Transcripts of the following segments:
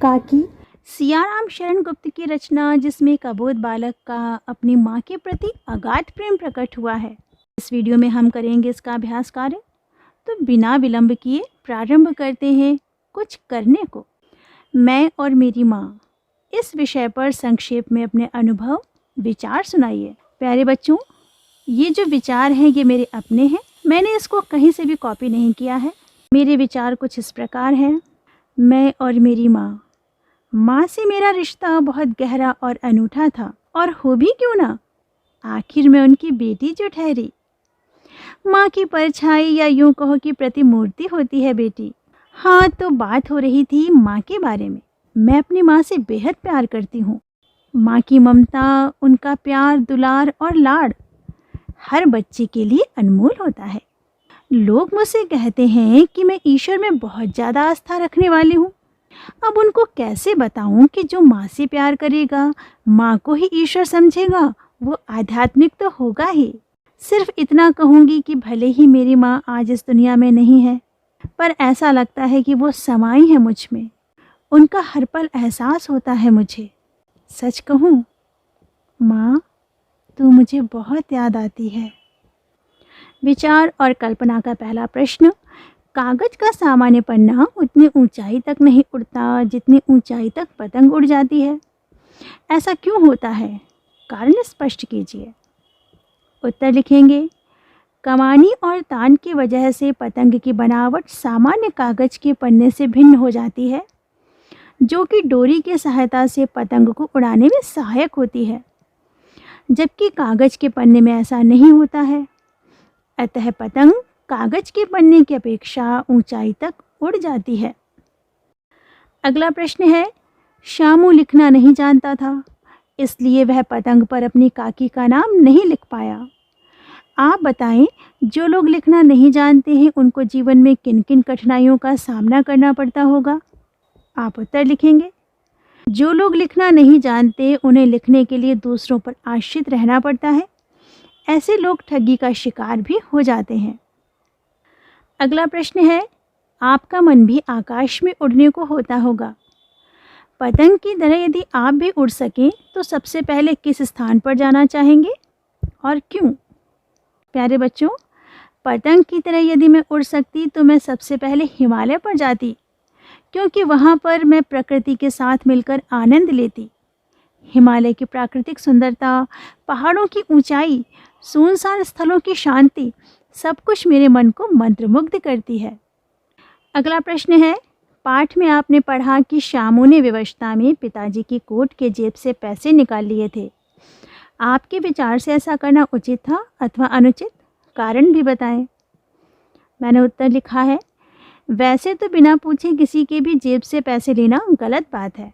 काकी सियाराम शरण गुप्त की रचना, जिसमें एक अबोध बालक का अपनी माँ के प्रति अगाध प्रेम प्रकट हुआ है। इस वीडियो में हम करेंगे इसका अभ्यास कार्य। तो बिना विलंब किए प्रारंभ करते हैं कुछ करने को। मैं और मेरी माँ, इस विषय पर संक्षेप में अपने अनुभव विचार सुनाइए। प्यारे बच्चों, ये जो विचार हैं ये मेरे अपने हैं। मैंने इसको कहीं से भी कॉपी नहीं किया है। मेरे विचार कुछ इस प्रकार हैं। मैं और मेरी माँ से मेरा रिश्ता बहुत गहरा और अनूठा था, और हो भी क्यों ना, आखिर में उनकी बेटी जो ठहरी। माँ की परछाई या यूं कहो कि प्रतिमूर्ति होती है बेटी। हाँ, तो बात हो रही थी माँ के बारे में। मैं अपनी माँ से बेहद प्यार करती हूँ। माँ की ममता, उनका प्यार, दुलार और लाड़ हर बच्चे के लिए अनमोल होता है। लोग मुझसे कहते हैं कि मैं ईश्वर में बहुत ज़्यादा आस्था रखने वाली हूँ। अब उनको कैसे बताऊं कि जो माँ से प्यार करेगा, माँ को ही ईश्वर समझेगा, वो आध्यात्मिक तो होगा ही। सिर्फ इतना कहूँगी कि भले ही मेरी माँ आज इस दुनिया में नहीं है, पर ऐसा लगता है कि वो समाई है मुझ में। उनका हर पल एहसास होता है मुझे। सच कहूँ माँ, तू मुझे बहुत याद आती है। विचार और कल्पना का पहला प्रश्न। कागज का सामान्य पन्ना उतनी ऊंचाई तक नहीं उड़ता जितनी ऊंचाई तक पतंग उड़ जाती है। ऐसा क्यों होता है? कारण स्पष्ट कीजिए। उत्तर लिखेंगे। कमानी और तान की वजह से पतंग की बनावट सामान्य कागज के पन्ने से भिन्न हो जाती है, जो कि डोरी की सहायता से पतंग को उड़ाने में सहायक होती है, जबकि कागज के पन्ने में ऐसा नहीं होता है। अतः पतंग कागज के पन्ने की अपेक्षा ऊंचाई तक उड़ जाती है। अगला प्रश्न है। श्यामू लिखना नहीं जानता था, इसलिए वह पतंग पर अपनी काकी का नाम नहीं लिख पाया। आप बताएं, जो लोग लिखना नहीं जानते हैं उनको जीवन में किन किन कठिनाइयों का सामना करना पड़ता होगा? आप उत्तर लिखेंगे। जो लोग लिखना नहीं जानते उन्हें लिखने के लिए दूसरों पर आश्रित रहना पड़ता है। ऐसे लोग ठगी का शिकार भी हो जाते हैं। अगला प्रश्न है। आपका मन भी आकाश में उड़ने को होता होगा। पतंग की तरह यदि आप भी उड़ सकें तो सबसे पहले किस स्थान पर जाना चाहेंगे और क्यों? प्यारे बच्चों, पतंग की तरह यदि मैं उड़ सकती तो मैं सबसे पहले हिमालय पर जाती, क्योंकि वहाँ पर मैं प्रकृति के साथ मिलकर आनंद लेती। हिमालय की प्राकृतिक सुंदरता, पहाड़ों की ऊंचाई, सुनसान स्थलों की शांति, सब कुछ मेरे मन को मंत्रमुग्ध करती है। अगला प्रश्न है। पाठ में आपने पढ़ा कि श्यामू ने विवशता में पिताजी की कोट के जेब से पैसे निकाल लिए थे। आपके विचार से ऐसा करना उचित था अथवा अनुचित? कारण भी बताएं। मैंने उत्तर लिखा है। वैसे तो बिना पूछे किसी के भी जेब से पैसे लेना गलत बात है,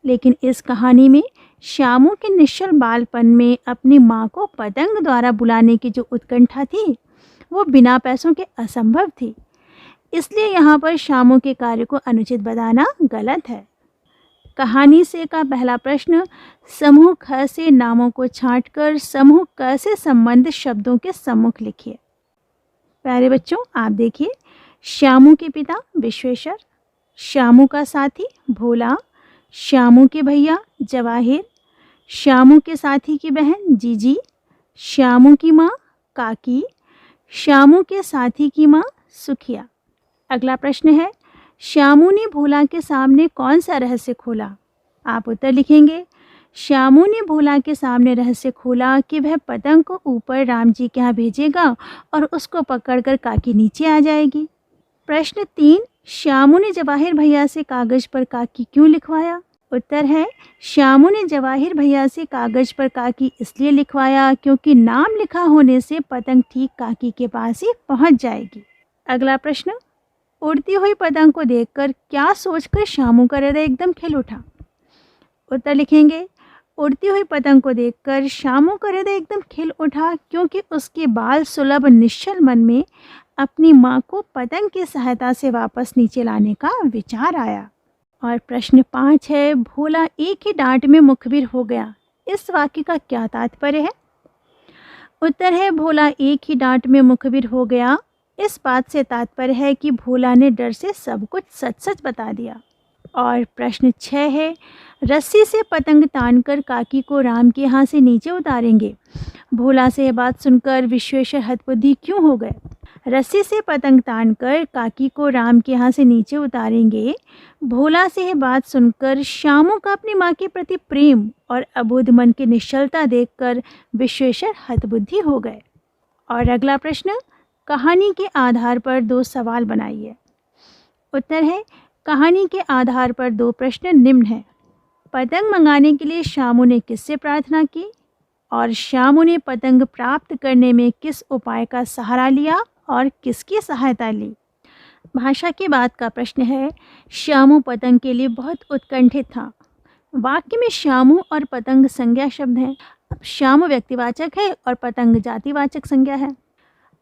लेकिन इस कहानी में श्यामू के निश्चल बालपन में अपनी माँ को पतंग द्वारा बुलाने की जो उत्कंठा थी, वो बिना पैसों के असंभव थी। इसलिए यहाँ पर श्यामू के कार्य को अनुचित बताना गलत है। कहानी से का पहला प्रश्न। समूह ख से नामों को छांटकर समूह क से संबंध शब्दों के सम्मुख लिखिए। प्यारे बच्चों, आप देखिए। श्यामू के पिता विश्वेश्वर, श्यामू का साथी भोला, श्यामू के भैया जवाहिर, श्यामू के साथी की बहन जीजी, श्यामू की माँ काकी, श्यामू के साथी की माँ सुखिया। अगला प्रश्न है। श्यामू ने भोला के सामने कौन सा रहस्य खोला? आप उत्तर लिखेंगे। श्यामू ने भोला के सामने रहस्य खोला कि वह पतंग को ऊपर राम जी के यहाँ भेजेगा और उसको पकड़कर काकी नीचे आ जाएगी। प्रश्न 3। श्यामू ने जवाहिर भैया से कागज पर काकी क्यों लिखवाया? उत्तर है। श्यामू ने जवाहिर भैया से कागज पर काकी इसलिए लिखवाया क्योंकि नाम लिखा होने से पतंग ठीक काकी के पास ही पहुंच जाएगी। अगला प्रश्न। उड़ती हुई पतंग को देखकर क्या सोचकर श्यामू का हृदय एकदम खिल उठा? उत्तर लिखेंगे। उड़ती हुई पतंग को देखकर श्यामू का हृदय एकदम खिल उठा क्योंकि उसके बाल सुलभ निश्चल मन में अपनी माँ को पतंग की सहायता से वापस नीचे लाने का विचार आया। और प्रश्न 5 है। भोला एक ही डांट में मुखबिर हो गया। इस वाक्य का क्या तात्पर्य है? उत्तर है। भोला एक ही डांट में मुखबिर हो गया इस बात से तात्पर्य है कि भोला ने डर से सब कुछ सच सच बता दिया। और प्रश्न 6 है, रस्सी से पतंग तानकर काकी को राम के यहाँ से नीचे उतारेंगे। भोला से यह बात सुनकर विश्वेश्वर हतबुद्धि क्यों हो गए? रस्सी से पतंग तानकर काकी को राम के यहाँ से नीचे उतारेंगे। भोला से यह बात सुनकर श्यामू का अपनी माँ के प्रति प्रेम और अबोध मन की निश्चलता देखकर विश्वेश्वर हतबुद्धि हो गए। और अगला प्रश्न, कहानी के आधार पर 2 सवाल बनाइए। उत्तर है, कहानी के आधार पर 2 प्रश्न निम्न हैं। पतंग मंगाने के लिए श्यामू ने किससे प्रार्थना की और श्यामू ने पतंग प्राप्त करने में किस उपाय का सहारा लिया और किसकी सहायता ली? भाषा के बाद का प्रश्न है, श्यामू पतंग के लिए बहुत उत्कंठित था। वाक्य में श्यामू और पतंग संज्ञा शब्द हैं। अब श्यामू व्यक्तिवाचक है और पतंग जातिवाचक संज्ञा है।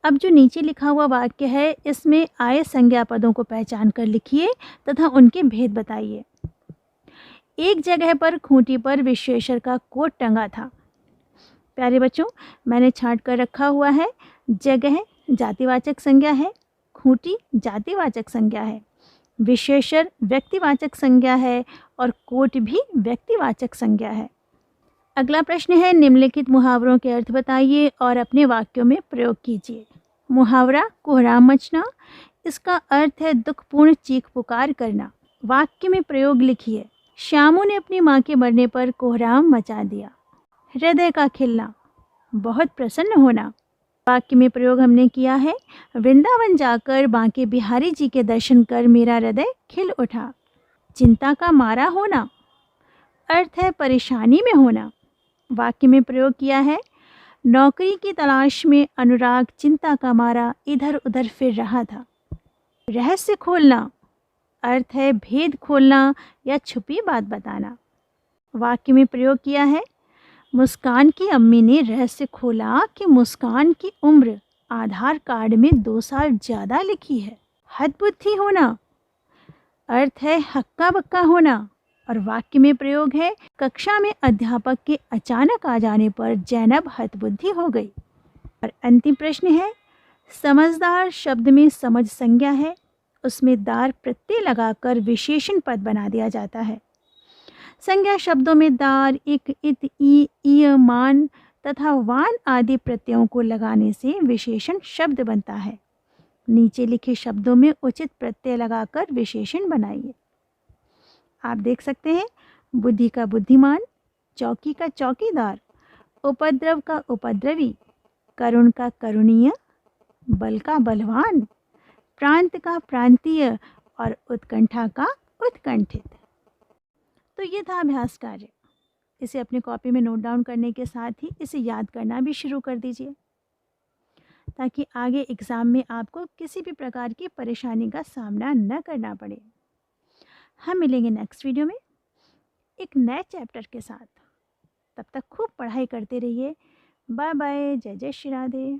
अब जो नीचे लिखा हुआ वाक्य है, इसमें आए संज्ञा पदों को पहचान कर लिखिए तथा उनके भेद बताइए। एक जगह पर खूंटी पर विश्वेश्वर का कोट टंगा था। प्यारे बच्चों, मैंने छांट कर रखा हुआ है। जगह जातिवाचक संज्ञा है, खूंटी जातिवाचक संज्ञा है, विश्वेश्वर व्यक्तिवाचक संज्ञा है और कोट भी व्यक्तिवाचक संज्ञा है। अगला प्रश्न है, निम्नलिखित मुहावरों के अर्थ बताइए और अपने वाक्यों में प्रयोग कीजिए। मुहावरा कोहराम मचना, इसका अर्थ है दुखपूर्ण चीख पुकार करना। वाक्य में प्रयोग लिखिए। श्यामू ने अपनी माँ के मरने पर कोहराम मचा दिया। हृदय का खिलना, बहुत प्रसन्न होना। वाक्य में प्रयोग हमने किया है, वृंदावन जाकर बांके बिहारी जी के दर्शन कर मेरा हृदय खिल उठा। चिंता का मारा होना, अर्थ है परेशानी में होना। वाक्य में प्रयोग किया है, नौकरी की तलाश में अनुराग चिंता का मारा इधर उधर फिर रहा था। रहस्य खोलना, अर्थ है भेद खोलना या छुपी बात बताना। वाक्य में प्रयोग किया है, मुस्कान की अम्मी ने रहस्य खोला कि मुस्कान की उम्र आधार कार्ड में 2 साल ज़्यादा लिखी है। हतबुद्धि होना, अर्थ है हक्का बक्का होना। और वाक्य में प्रयोग है, कक्षा में अध्यापक के अचानक आ जाने पर जैनब हतबुद्धि हो गई। और अंतिम प्रश्न है, समझदार शब्द में समझ संज्ञा है, उसमें दार प्रत्यय लगाकर विशेषण पद बना दिया जाता है। संज्ञा शब्दों में दार, इक, इत, ई, मान तथा वान आदि प्रत्ययों को लगाने से विशेषण शब्द बनता है। नीचे लिखे शब्दों में उचित प्रत्यय लगाकर विशेषण बनाइए। आप देख सकते हैं, बुद्धि का बुद्धिमान, चौकी का चौकीदार, उपद्रव का उपद्रवी, करुण का करुणीय, बल का बलवान, प्रांत का प्रांतीय और उत्कंठा का उत्कंठित। तो ये था अभ्यास कार्य। इसे अपनी कॉपी में नोट डाउन करने के साथ ही इसे याद करना भी शुरू कर दीजिए, ताकि आगे एग्ज़ाम में आपको किसी भी प्रकार की परेशानी का सामना न करना पड़े। हम मिलेंगे नेक्स्ट वीडियो में एक नए चैप्टर के साथ। तब तक खूब पढ़ाई करते रहिए। Bye bye. जय जय श्री राधे।